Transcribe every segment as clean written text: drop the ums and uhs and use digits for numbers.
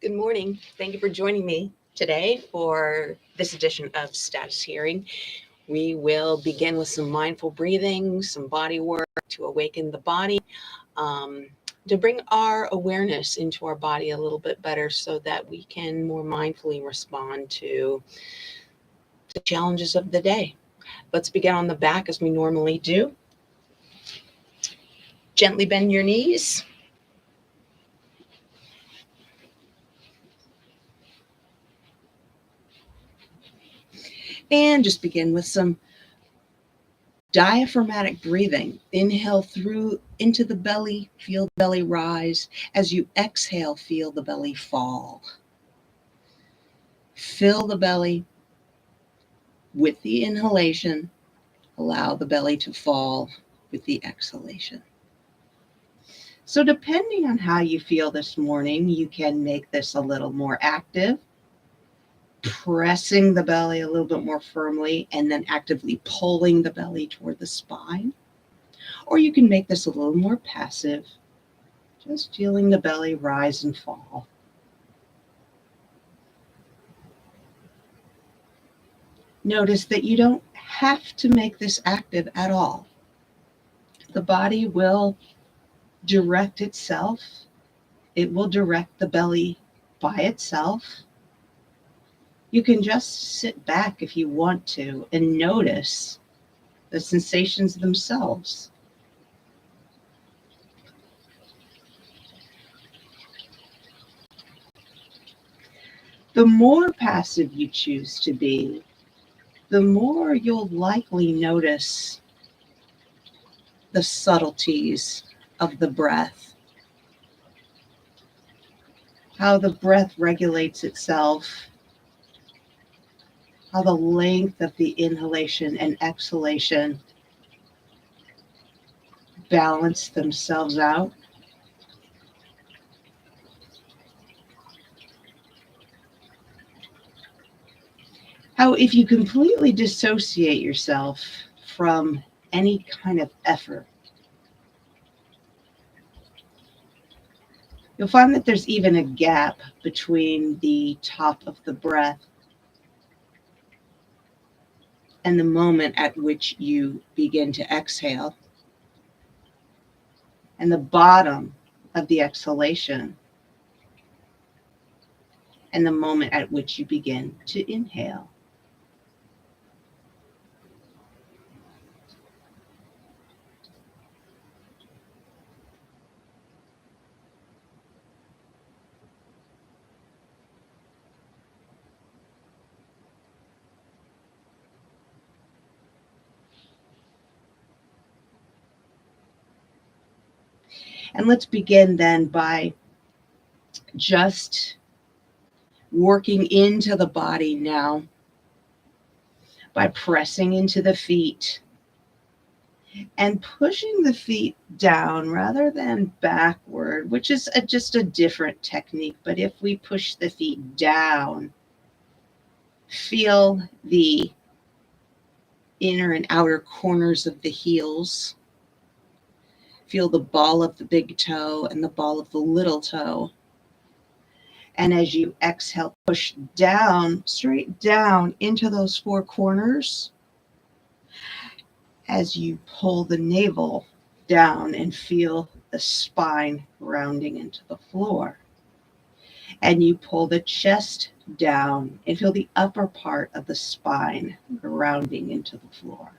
Good morning. Thank you for joining me today for this edition of Status Hearing. We will begin with some mindful breathing, some body work to awaken the body, um, to bring our awareness into our body a little bit better so that we can more mindfully respond to the challenges of the day. Let's begin on the back as we normally do. Gently bend your knees. And just begin with some diaphragmatic breathing. Inhale through into the belly, feel the belly rise. As you exhale, feel the belly fall. Fill the belly with the inhalation. Allow the belly to fall with the exhalation. So, depending on how you feel this morning, you can make this a little more active, pressing the belly a little bit more firmly, and then actively pulling the belly toward the spine. Or you can make this a little more passive, just feeling the belly rise and fall. Notice that you don't have to make this active at all. The body will direct itself. It will direct the belly by itself. You can just sit back if you want to and notice the sensations themselves. The more passive you choose to be, the more you'll likely notice the subtleties of the breath, how the breath regulates itself, how the length of the inhalation and exhalation balance themselves out. How, if you completely dissociate yourself from any kind of effort, you'll find that there's even a gap between the top of the breath and the moment at which you begin to exhale, and the bottom of the exhalation and the moment at which you begin to inhale. And let's begin then by just working into the body now by pressing into the feet and pushing the feet down rather than backward, which is just a different technique. But if we push the feet down, feel the inner and outer corners of the heels. Feel the ball of the big toe and the ball of the little toe. And as you exhale, push down, straight down into those four corners. As you pull the navel down and feel the spine rounding into the floor. And you pull the chest down and feel the upper part of the spine rounding into the floor.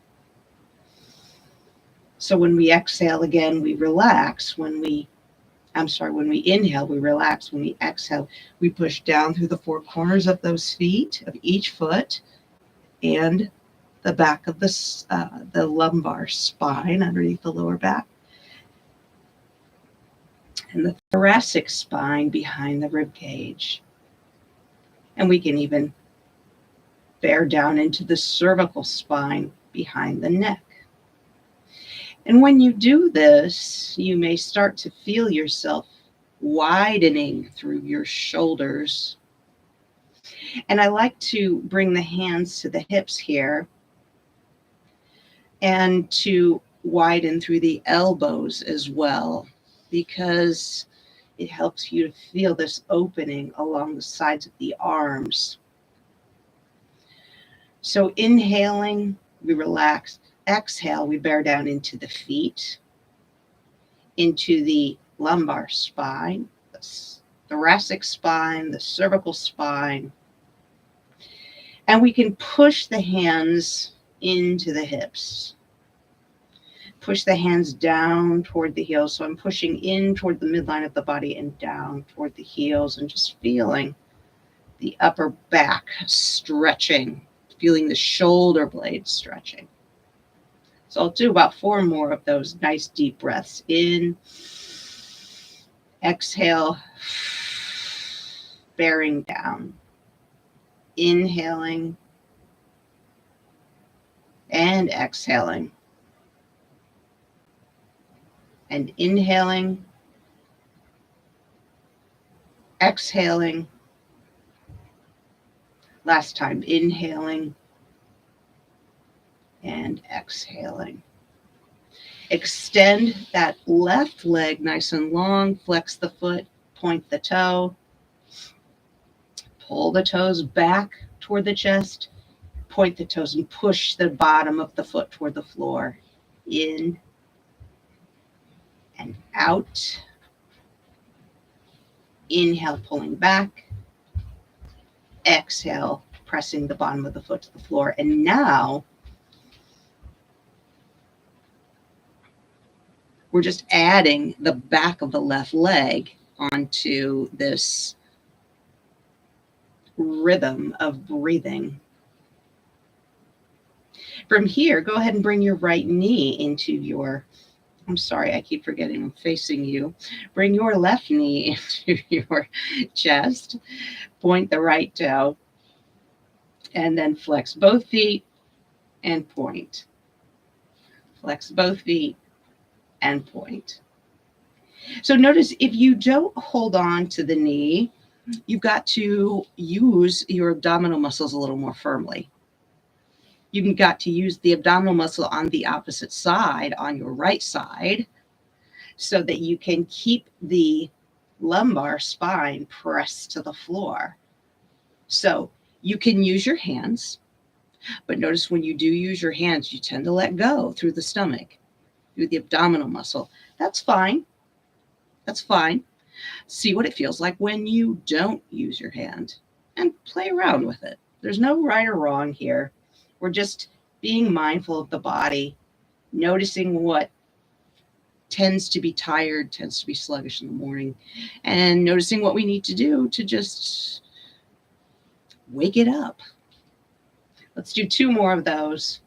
So when we exhale again, we relax. When we inhale, we relax. When we exhale, we push down through the four corners of those feet, of each foot, and the back of the lumbar spine underneath the lower back, and the thoracic spine behind the rib cage. And we can even bear down into the cervical spine behind the neck. And when you do this, you may start to feel yourself widening through your shoulders. And I like to bring the hands to the hips here and to widen through the elbows as well, because It helps you to feel this opening along the sides of the arms. So inhaling, we relax. Exhale, we bear down into the feet, into the lumbar spine, the thoracic spine, the cervical spine. And we can push the hands into the hips. Push the hands down toward the heels. So I'm pushing in toward the midline of the body and down toward the heels, and just feeling the upper back stretching, feeling the shoulder blades stretching. So I'll do about 4 more of those nice deep breaths. In, exhale, bearing down. Inhaling and exhaling. And inhaling, exhaling. Last time, inhaling and exhaling. Extend that left leg nice and long. Flex the foot, point the toe. Pull the toes back toward the chest. Point the toes and push the bottom of the foot toward the floor. In and out. Inhale, pulling back. Exhale, pressing the bottom of the foot to the floor. And now we're just adding the back of the left leg onto this rhythm of breathing. From here, go ahead and bring your right knee into your, I'm sorry, I keep forgetting I'm facing you. Bring your left knee into your chest. Point the right toe. And then flex both feet and point. Flex both feet and point. So notice if you don't hold on to the knee, you've got to use your abdominal muscles a little more firmly. You've got to use the abdominal muscle on the opposite side, on your right side, so that you can keep the lumbar spine pressed to the floor. So you can use your hands, but notice when you do use your hands, you tend to let go through the stomach, through the abdominal muscle. That's fine. That's fine. See what it feels like when you don't use your hand and play around with it. There's no right or wrong here. We're just being mindful of the body, noticing what tends to be tired, tends to be sluggish in the morning, and noticing what we need to do to just wake it up. Let's do 2 more of those.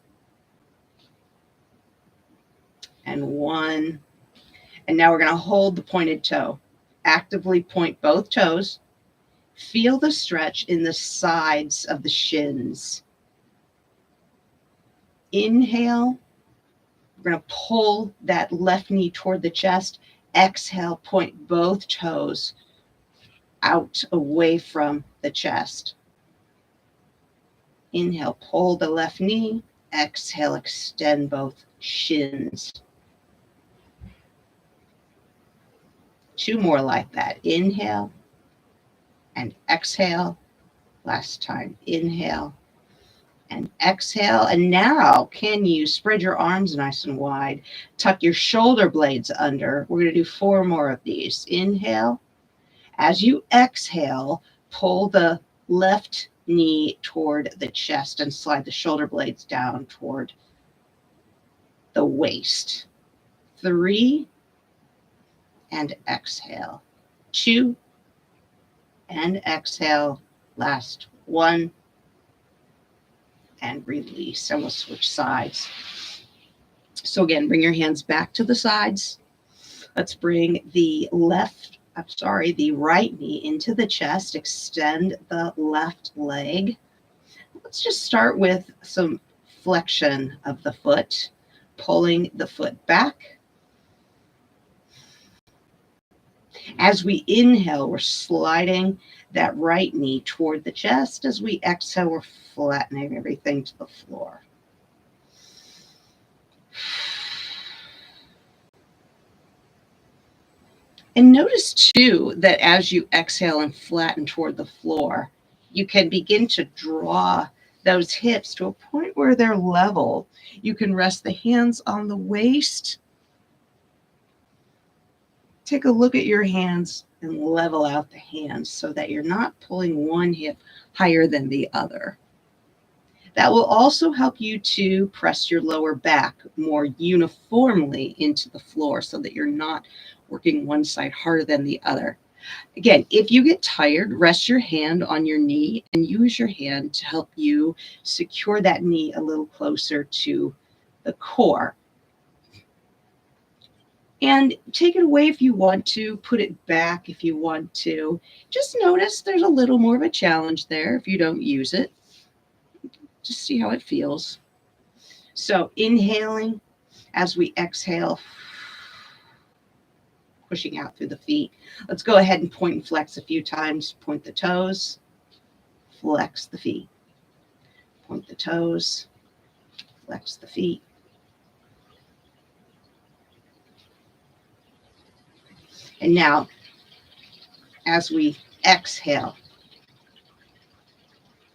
And 1. And now we're going to hold the pointed toe. Actively point both toes. Feel the stretch in the sides of the shins. Inhale. We're going to pull that left knee toward the chest. Exhale, point both toes out away from the chest. Inhale, pull the left knee. Exhale, extend both shins. 2 more like that. Inhale and exhale. Last time. Inhale and exhale. And now, can you spread your arms nice and wide? Tuck your shoulder blades under. We're going to do 4 more of these. Inhale. As you exhale, pull the left knee toward the chest and slide the shoulder blades down toward the waist. 3. And exhale. 2. And exhale. Last 1. And release. And we'll switch sides. So again, bring your hands back to the sides. Let's bring the right knee into the chest. Extend the left leg. Let's just start with some flexion of the foot, pulling the foot back. As we inhale, we're sliding that right knee toward the chest. As we exhale, we're flattening everything to the floor. And notice too that as you exhale and flatten toward the floor, you can begin to draw those hips to a point where they're level. You can rest the hands on the waist. Take a look at your hands and level out the hands so that you're not pulling one hip higher than the other. That will also help you to press your lower back more uniformly into the floor so that you're not working one side harder than the other. Again, if you get tired, rest your hand on your knee and use your hand to help you secure that knee a little closer to the core. And take it away if you want to, put it back if you want to. Just notice there's a little more of a challenge there if you don't use it. Just see how it feels. So inhaling as we exhale, pushing out through the feet. Let's go ahead and point and flex a few times. Point the toes, flex the feet. Point the toes, flex the feet. And now, as we exhale,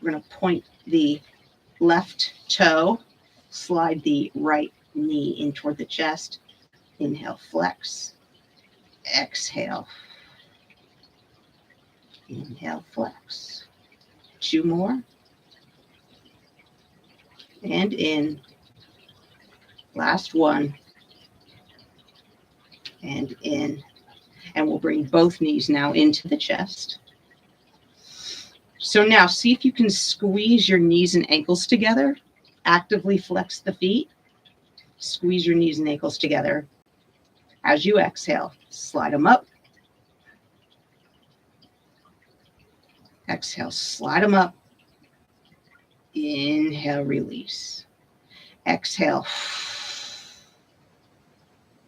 we're going to point the left toe, slide the right knee in toward the chest. Inhale, flex. Exhale. Inhale, flex. 2 more. And in. Last one. And in. And we'll bring both knees now into the chest. So now see if you can squeeze your knees and ankles together. Actively flex the feet. Squeeze your knees and ankles together. As you exhale, slide them up. Exhale, slide them up. Inhale, release. Exhale.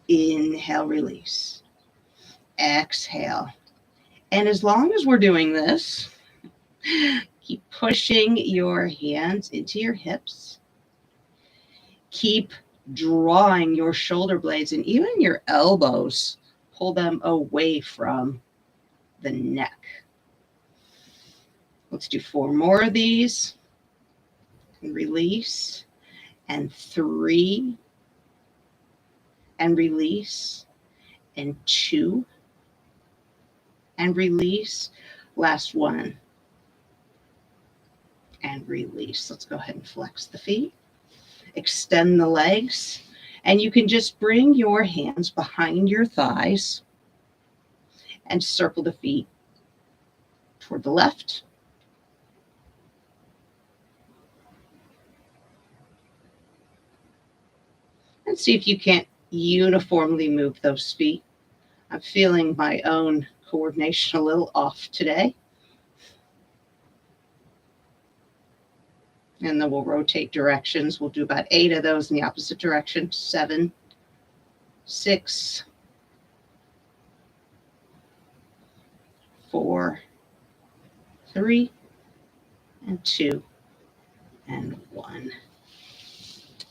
Inhale, release. Exhale. And as long as we're doing this, keep pushing your hands into your hips. Keep drawing your shoulder blades and even your elbows. Pull them away from the neck. Let's do 4 more of these. And release. And 3. And release. And 2. And release. Last one. And release. Let's go ahead and flex the feet. Extend the legs. And you can just bring your hands behind your thighs and circle the feet toward the left. And see if you can't uniformly move those feet. I'm feeling my own coordination a little off today. And then we'll rotate directions. We'll do about 8 of those in the opposite direction. 7, 6, 4, 3, and 2, and 1.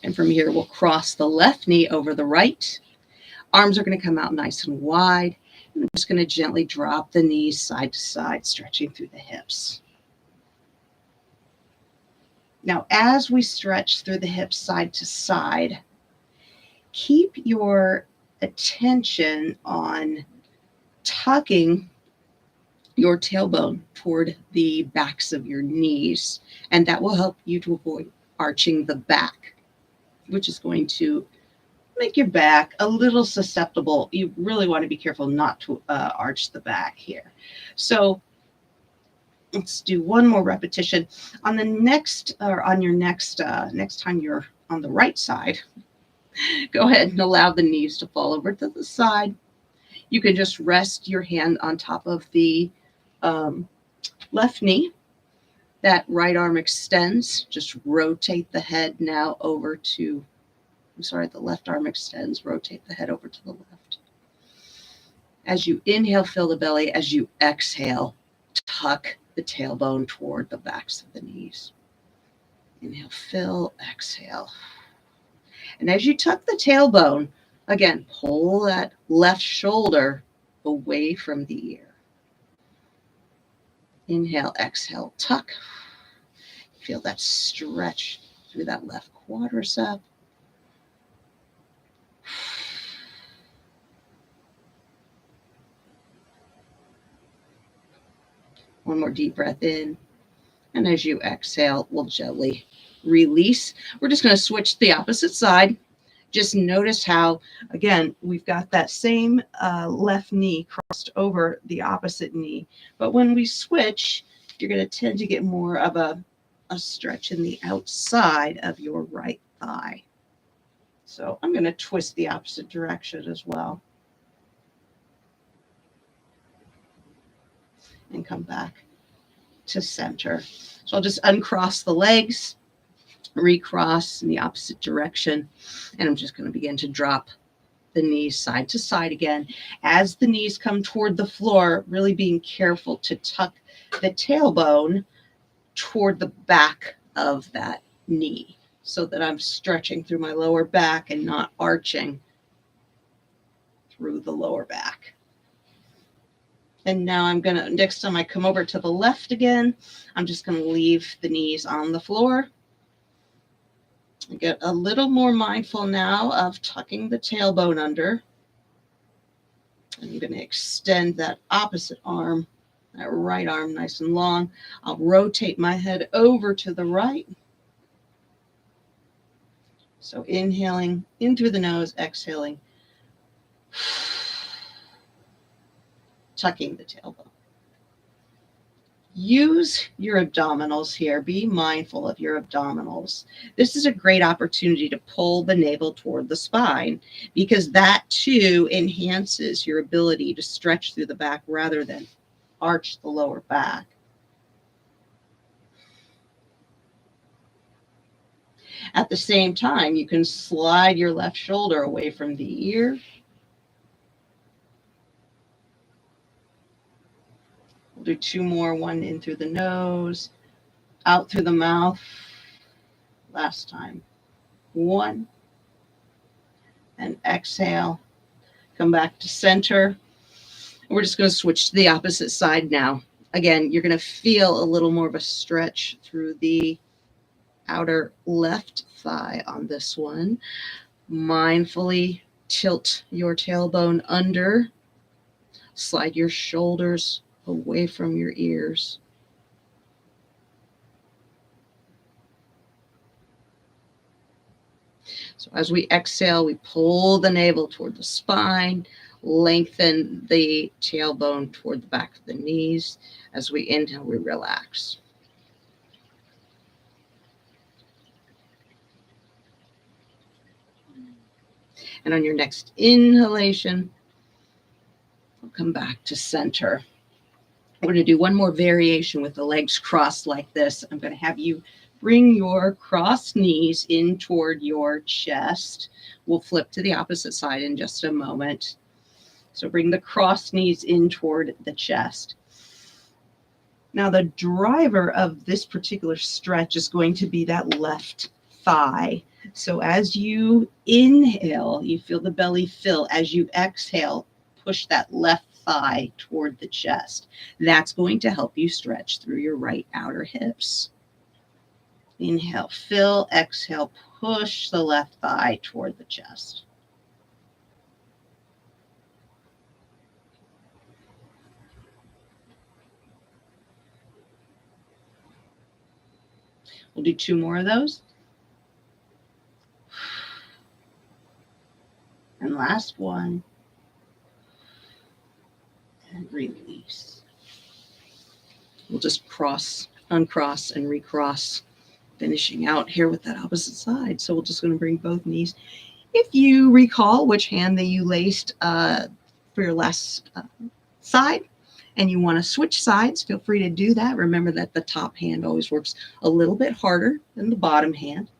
And from here, we'll cross the left knee over the right. Arms are going to come out nice and wide. And I'm just going to gently drop the knees side to side, stretching through the hips. Now, as we stretch through the hips side to side, keep your attention on tucking your tailbone toward the backs of your knees, and that will help you to avoid arching the back, which is going to make your back a little susceptible. You really want to be careful not to arch the back here. So let's do 1 more repetition. On the next, or on your next time you're on the right side, go ahead and allow the knees to fall over to the side. You can just rest your hand on top of the left knee. That right arm extends. Just rotate the head now over to, the left arm extends. Rotate the head over to the left. As you inhale, fill the belly. As you exhale, tuck the tailbone toward the backs of the knees. Inhale, fill, exhale. And as you tuck the tailbone, again, pull that left shoulder away from the ear. Inhale, exhale, tuck. Feel that stretch through that left quadricep. One more deep breath in. And as you exhale, we'll gently release. We're just going to switch to the opposite side. Just notice how, again, we've got that same left knee crossed over the opposite knee. But when we switch, you're going to tend to get more of a stretch in the outside of your right thigh. So I'm going to twist the opposite direction as well. And come back to center. So I'll just uncross the legs, recross in the opposite direction, and I'm just going to begin to drop the knees side to side again. As the knees come toward the floor, really being careful to tuck the tailbone toward the back of that knee so that I'm stretching through my lower back and not arching through the lower back. And now I'm going to, next time I come over to the left again, I'm just going to leave the knees on the floor. I get a little more mindful now of tucking the tailbone under. I'm going to extend that opposite arm, that right arm nice and long. I'll rotate my head over to the right. So inhaling in through the nose, exhaling, tucking the tailbone. Use your abdominals here. Be mindful of your abdominals. This is a great opportunity to pull the navel toward the spine because that too enhances your ability to stretch through the back rather than arch the lower back. At the same time, you can slide your left shoulder away from the ear. We'll do two more, one in through the nose, out through the mouth. Last time. One. And exhale. Come back to center. We're just going to switch to the opposite side now. Again, you're going to feel a little more of a stretch through the outer left thigh on this one. Mindfully tilt your tailbone under. Slide your shoulders away from your ears. So as we exhale, we pull the navel toward the spine, lengthen the tailbone toward the back of the knees. As we inhale, we relax. And on your next inhalation, we'll come back to center. We're going to do one more variation with the legs crossed like this. I'm going to have you bring your crossed knees in toward your chest. We'll flip to the opposite side in just a moment. So bring the crossed knees in toward the chest. Now the driver of this particular stretch is going to be that left thigh. So as you inhale, you feel the belly fill. As you exhale, push that left thigh toward the chest. That's going to help you stretch through your right outer hips. Inhale, fill, exhale, push the left thigh toward the chest. We'll do two more of those. And last one. And release. We'll just cross, uncross, and recross, finishing out here with that opposite side. So we're just going to bring both knees. If you recall which hand that you laced for your last side, and you want to switch sides, feel free to do that. Remember that the top hand always works a little bit harder than the bottom hand.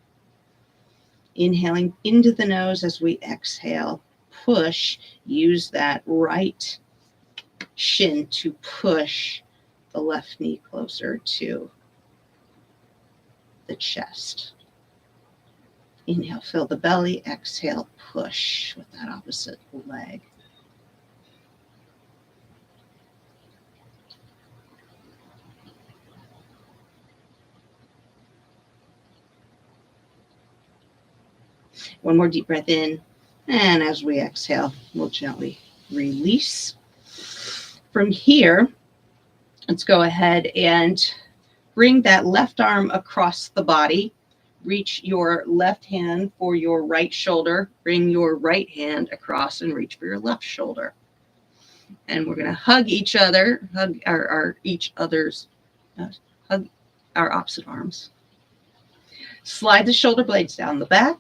Inhaling into the nose as we exhale, push, use that right shin to push the left knee closer to the chest. Inhale, fill the belly, exhale, push with that opposite leg. One more deep breath in. And as we exhale, we'll gently release. From here, let's go ahead and bring that left arm across the body. Reach your left hand for your right shoulder. Bring your right hand across and reach for your left shoulder. And we're going to hug each other, hug our opposite arms. Slide the shoulder blades down the back.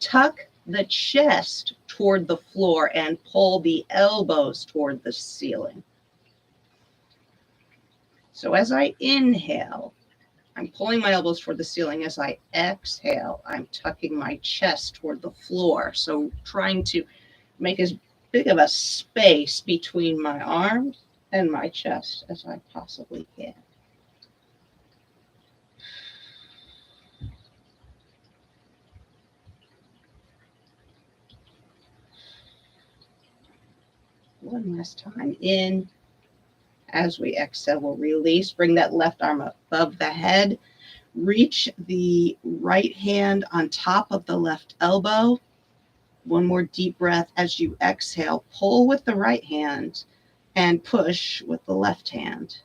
Tuck the chest toward the floor and pull the elbows toward the ceiling. So as I inhale, I'm pulling my elbows toward the ceiling. As I exhale, I'm tucking my chest toward the floor. So trying to make as big of a space between my arms and my chest as I possibly can. One last time in. As we exhale, we'll release. Bring that left arm up above the head. Reach the right hand on top of the left elbow. One more deep breath as you exhale. Pull with the right hand and push with the left hand.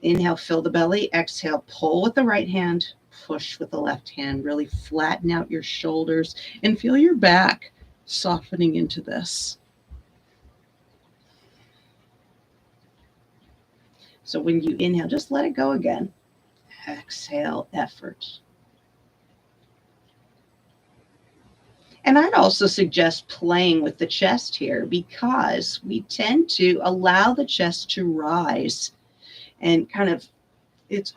Inhale, fill the belly. Exhale, pull with the right hand, push with the left hand. Really flatten out your shoulders and feel your back softening into this. So when you inhale, just let it go again. Exhale, effort. And I'd also suggest playing with the chest here because we tend to allow the chest to rise and kind of,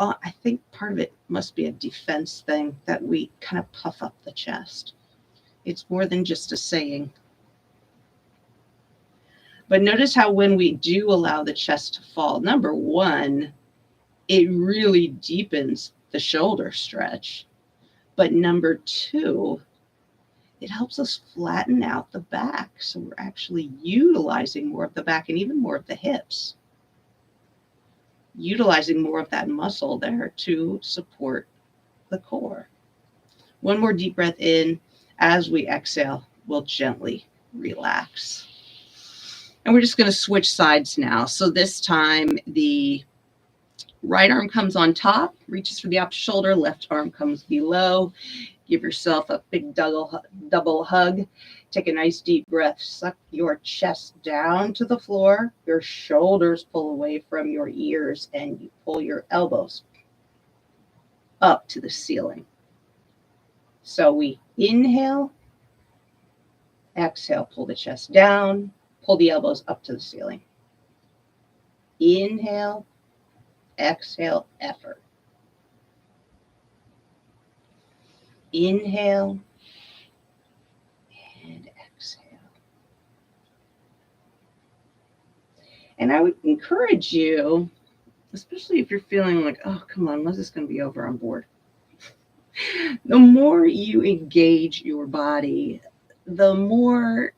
I think part of it must be a defense thing that we kind of puff up the chest. It's more than just a saying. But notice how when we do allow the chest to fall, number one, it really deepens the shoulder stretch. But number two, it helps us flatten out the back. So we're actually utilizing more of the back and even more of the hips. Utilizing more of that muscle there to support the core. One more deep breath in. As we exhale, we'll gently relax. And we're just going to switch sides now. So this time the right arm comes on top, reaches for the opposite shoulder, left arm comes below. Give yourself a big double hug. Take a nice deep breath. Suck your chest down to the floor. Your shoulders pull away from your ears and you pull your elbows up to the ceiling. So we inhale, exhale, pull the chest down, pull the elbows up to the ceiling. Inhale, exhale, effort. Inhale and exhale. And I would encourage you, especially if you're feeling like, oh, come on, when's this going to be over? I'm bored. The more you engage your body, the more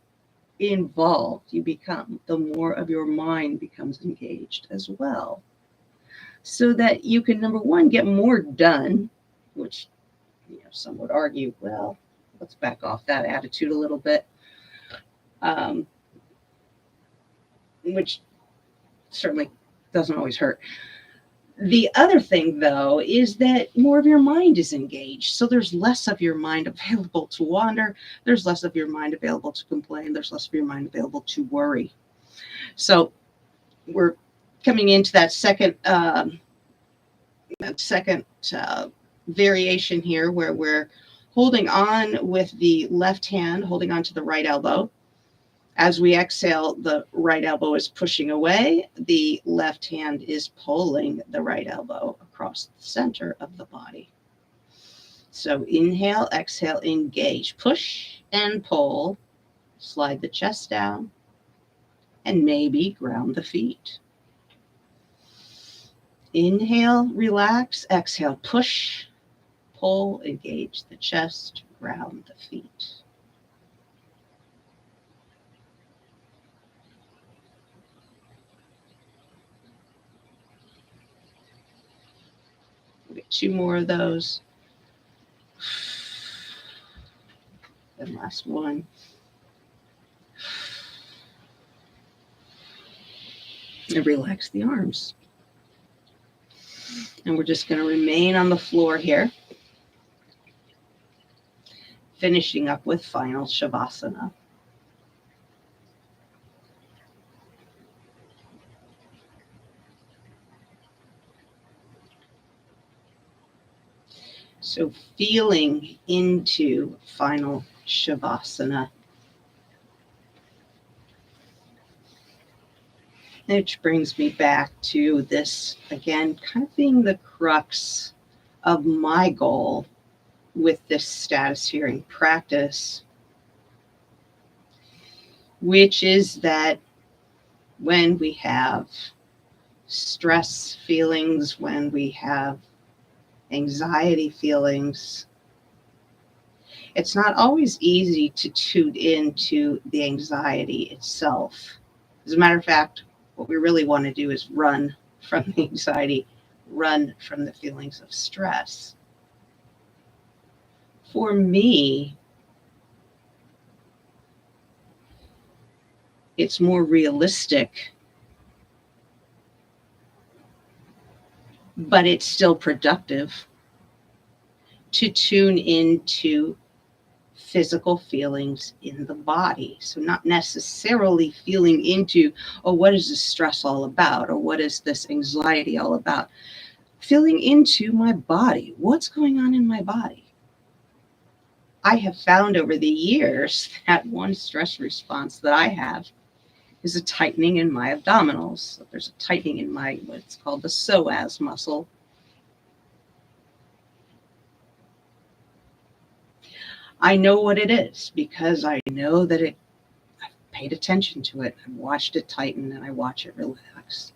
involved you become, the more of your mind becomes engaged as well. So that you can, number one, get more done, which some would argue, well, let's back off that attitude a little bit, which certainly doesn't always hurt. The other thing, though, is that more of your mind is engaged. So there's less of your mind available to wander. There's less of your mind available to complain. There's less of your mind available to worry. So we're coming into that second variation here where we're holding on with the left hand, holding on to the right elbow. As we exhale, the right elbow is pushing away. The left hand is pulling the right elbow across the center of the body. So inhale, exhale, engage. Push and pull. Slide the chest down. And maybe ground the feet. Inhale, relax. Exhale, push, pull, engage the chest, ground the feet. We'll get 2 more of those. and last one. And relax the arms. And we're just going to remain on the floor here, finishing up with final Shavasana. So feeling into final Shavasana, which brings me back to this, again, kind of being the crux of my goal with this status hearing practice, which is that when we have stress feelings, when we have anxiety feelings, it's not always easy to tune into the anxiety itself. As a matter of fact, what we really want to do is run from the anxiety, run from the feelings of stress. For me, it's more realistic, but it's still productive to tune into physical feelings in the body. So not necessarily feeling into, oh, what is this stress all about? Or what is this anxiety all about? Feeling into my body. What's going on in my body? I have found over the years that one stress response that I have is a tightening in my abdominals. So there's a tightening in my, what's called the psoas muscle. I know what it is because I know that I've paid attention to it. I've watched it tighten and I watch it relax.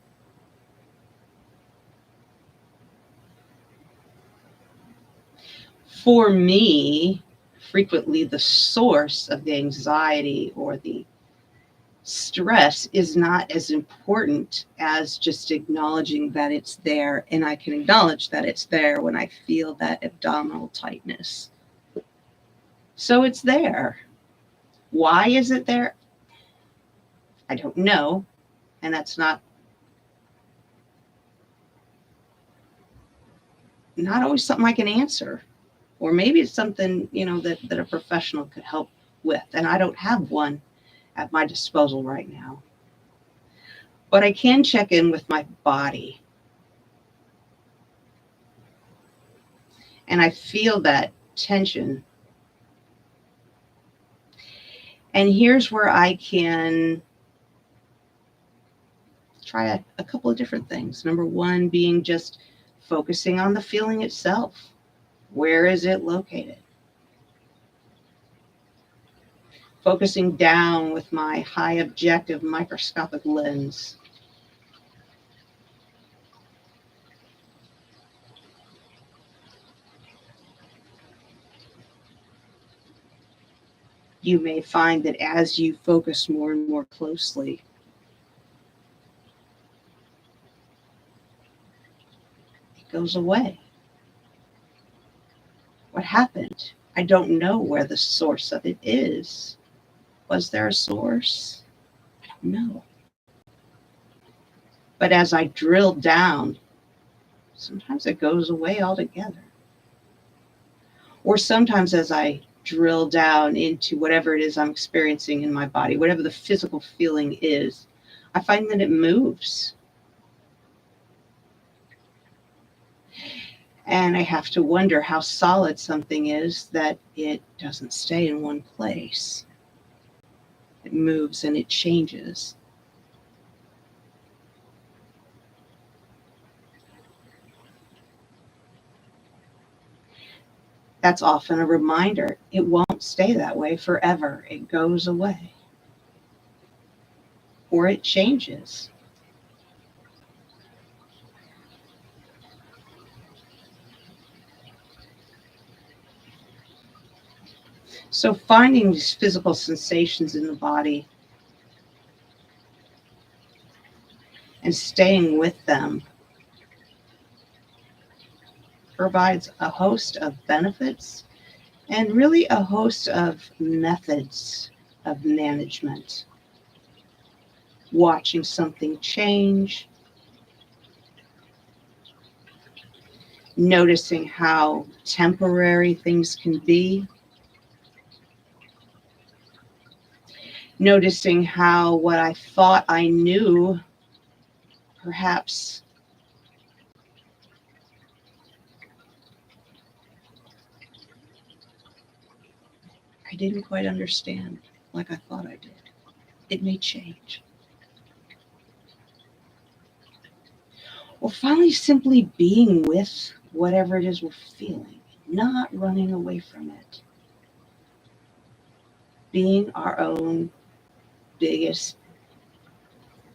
For me, frequently the source of the anxiety or the stress is not as important as just acknowledging that it's there. And I can acknowledge that it's there when I feel that abdominal tightness. So it's there. Why is it there? I don't know. And that's not always something I can answer. Or maybe it's something, that a professional could help with. And I don't have one at my disposal right now. But I can check in with my body. And I feel that tension. And here's where I can try a couple of different things. Number one being just focusing on the feeling itself. Where is it located? Focusing down with my high objective microscopic lens. You may find that as you focus more and more closely, it goes away. What happened? I don't know where the source of it is. Was there a source? I don't know. But as I drill down, sometimes it goes away altogether. Or sometimes as I drill down into whatever it is I'm experiencing in my body, whatever the physical feeling is, I find that it moves. And I have to wonder how solid something is that it doesn't stay in one place. It moves and it changes. That's often a reminder. It won't stay that way forever. It goes away. Or it changes. So finding these physical sensations in the body and staying with them provides a host of benefits and really a host of methods of management. Watching something change, noticing how temporary things can be, noticing how what I thought I knew, perhaps I didn't quite understand like I thought I did. It may change. Or finally, simply being with whatever it is we're feeling, not running away from it. Being our own biggest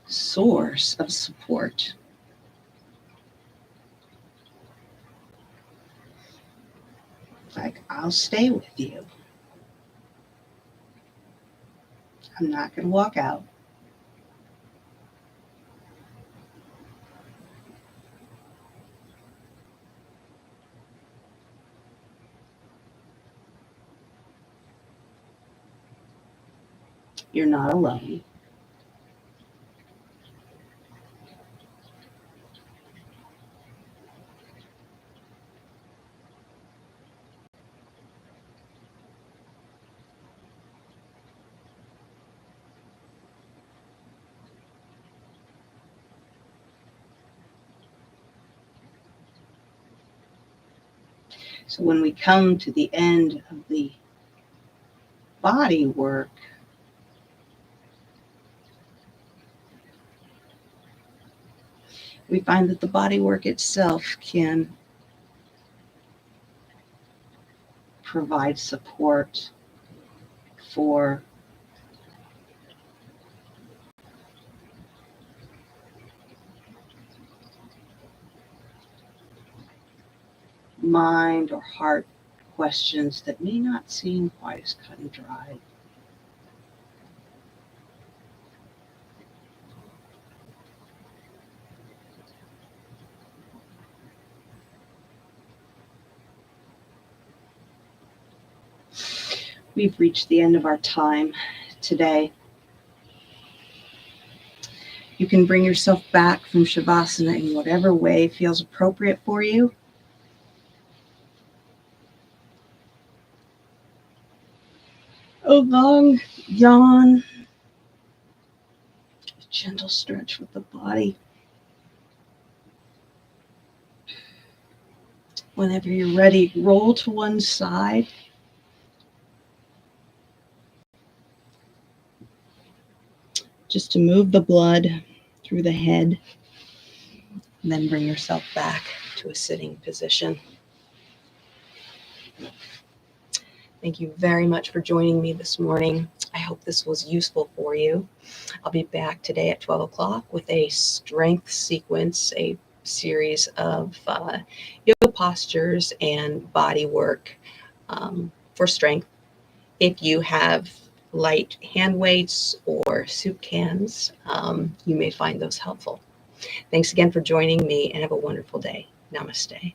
source of support. Like, I'll stay with you. I'm not going to walk out. You're not alone. So when we come to the end of the body work, we find that the body work itself can provide support for mind or heart questions that may not seem quite as cut and dry. We've reached the end of our time today. You can bring yourself back from Shavasana in whatever way feels appropriate for you. A long yawn, a gentle stretch with the body. Whenever you're ready, roll to one side. Just to move the blood through the head. And then bring yourself back to a sitting position. Thank you very much for joining me this morning. I hope this was useful for you. I'll be back today at 12 o'clock with a strength sequence, a series of yoga postures and body work for strength. If you have light hand weights or soup cans, you may find those helpful. Thanks again for joining me and have a wonderful day. Namaste.